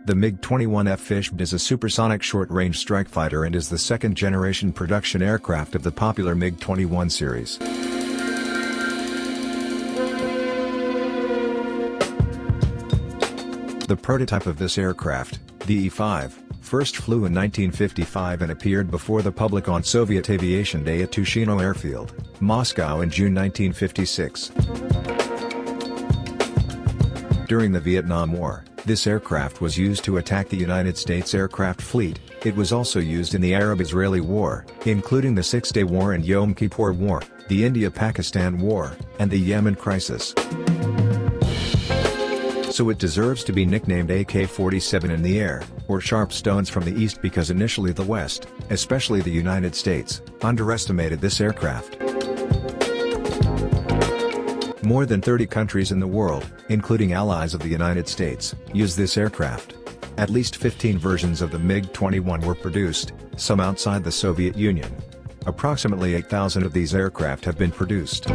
The MiG-21 Fishbed is a supersonic short-range strike fighter and is the second-generation production aircraft of the popular MiG-21 series. The prototype of this aircraft, the E-5, first flew in 1955 and appeared before the public on Soviet Aviation Day at Tushino Airfield, Moscow in June 1956. During the Vietnam War, this aircraft was used to attack the United States aircraft fleet. It was also used in the Arab-Israeli War, including the Six-Day War and Yom Kippur War, the India-Pakistan War, and the Yemen Crisis. So it deserves to be nicknamed AK-47 in the air, or sharp stones from the east, because initially the West, especially the United States, underestimated this aircraft. More than 30 countries in the world, including allies of the United States, use this aircraft. At least 15 versions of the MiG-21 were produced, some outside the Soviet Union. Approximately 8,000 of these aircraft have been produced.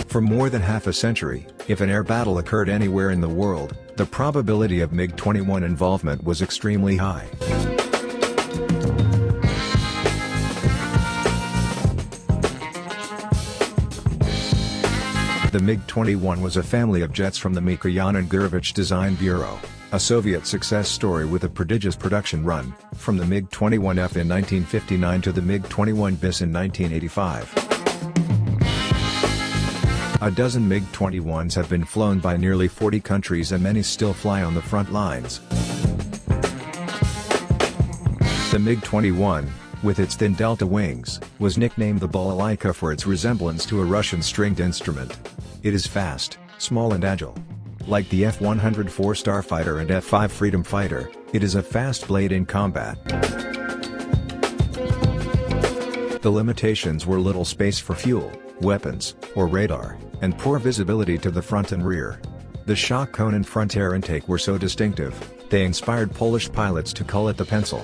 For more than half a century, if an air battle occurred anywhere in the world, the probability of MiG-21 involvement was extremely high. The MiG-21 was a family of jets from the Mikoyan Gurevich Design Bureau, a Soviet success story with a prodigious production run, from the MiG-21F in 1959 to the MiG-21 bis in 1985. A dozen MiG-21s have been flown by nearly 40 countries and many still fly on the front lines. The MiG-21, with its thin delta wings, was nicknamed the Balalaika for its resemblance to a Russian stringed instrument. It is fast, small and agile. Like the F-104 Starfighter and F-5 Freedom Fighter, it is a fast blade in combat. The limitations were little space for fuel, weapons, or radar, and poor visibility to the front and rear. The shock cone and front air intake were so distinctive, they inspired Polish pilots to call it the pencil.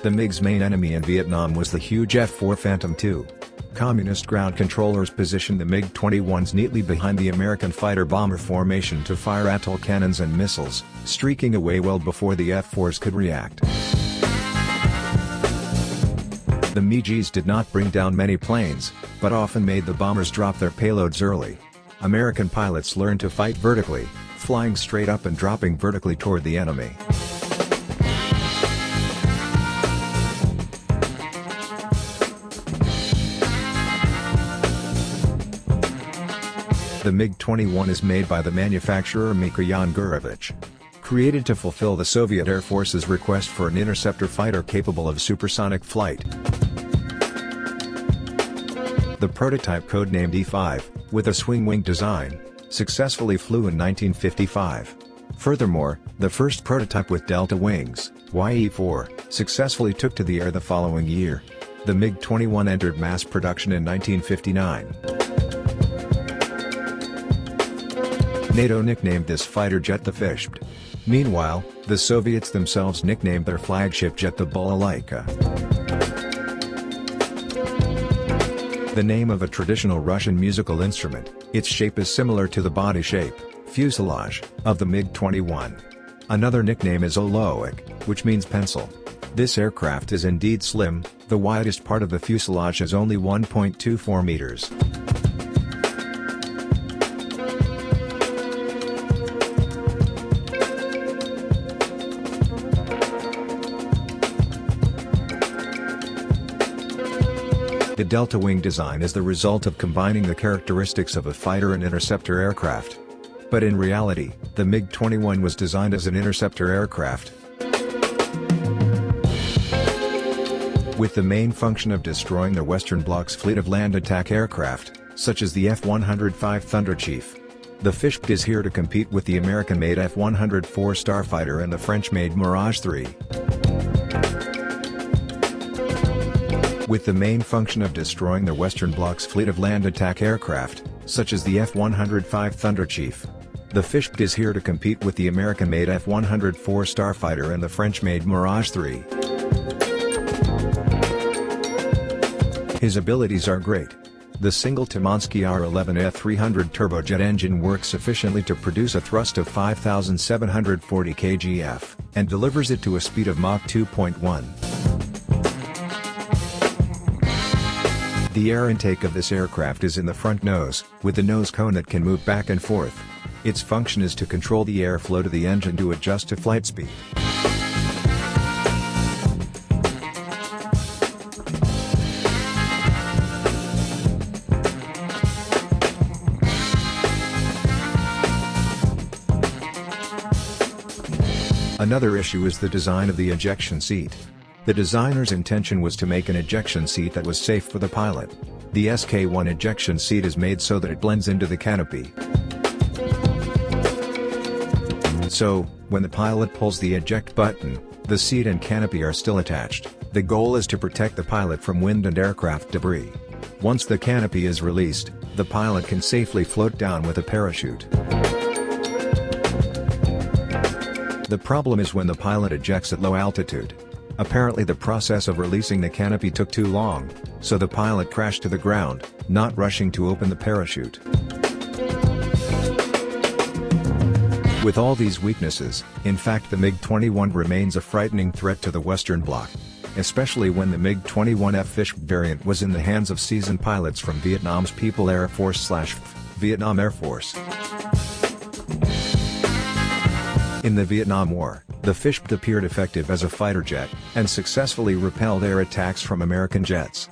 The MiG's main enemy in Vietnam was the huge F-4 Phantom II. Communist ground controllers positioned the MiG-21s neatly behind the American fighter-bomber formation to fire atoll cannons and missiles, streaking away well before the F-4s could react. The MiGs did not bring down many planes, but often made the bombers drop their payloads early. American pilots learned to fight vertically, flying straight up and dropping vertically toward the enemy. The MiG-21 is made by the manufacturer Mikoyan Gurevich. Created to fulfill the Soviet Air Force's request for an interceptor fighter capable of supersonic flight. The prototype, codenamed E-5, with a swing-wing design, successfully flew in 1955. Furthermore, the first prototype with delta wings, YE-4, successfully took to the air the following year. The MiG-21 entered mass production in 1959. NATO nicknamed this fighter jet the Fishbed. Meanwhile, the Soviets themselves nicknamed their flagship jet the Balalaika. The name of a traditional Russian musical instrument, its shape is similar to the body shape, fuselage, of the MiG-21. Another nickname is Oloik, which means pencil. This aircraft is indeed slim, the widest part of the fuselage is only 1.24 meters. The delta wing design is the result of combining the characteristics of a fighter and interceptor aircraft. But in reality, the MiG-21 was designed as an interceptor aircraft, with the main function of destroying the Western Bloc's fleet of land attack aircraft, such as the F-105 Thunderchief. The Fishbed is here to compete with the American-made F-104 Starfighter and the French-made Mirage 3. With the main function of destroying the Western Bloc's fleet of land attack aircraft, such as the F-105 Thunderchief. The Fishbed is here to compete with the American-made F-104 Starfighter and the French-made Mirage 3. His abilities are great. The single Timonsky R-11F300 turbojet engine works efficiently to produce a thrust of 5,740 kgf, and delivers it to a speed of Mach 2.1. The air intake of this aircraft is in the front nose, with the nose cone that can move back and forth. Its function is to control the airflow to the engine to adjust to flight speed. Another issue is the design of the ejection seat. The designer's intention was to make an ejection seat that was safe for the pilot. The SK-1 ejection seat is made so that it blends into the canopy. So, when the pilot pulls the eject button, the seat and canopy are still attached. The goal is to protect the pilot from wind and aircraft debris. Once the canopy is released, the pilot can safely float down with a parachute. The problem is when the pilot ejects at low altitude. Apparently the process of releasing the canopy took too long, so the pilot crashed to the ground, not rushing to open the parachute. With all these weaknesses, in fact the MiG-21 remains a frightening threat to the Western Bloc, especially when the MiG-21 Fishbed variant was in the hands of seasoned pilots from Vietnam's People Air Force/Vietnam Air Force. In the Vietnam War, the Fishbed appeared effective as a fighter jet, and successfully repelled air attacks from American jets.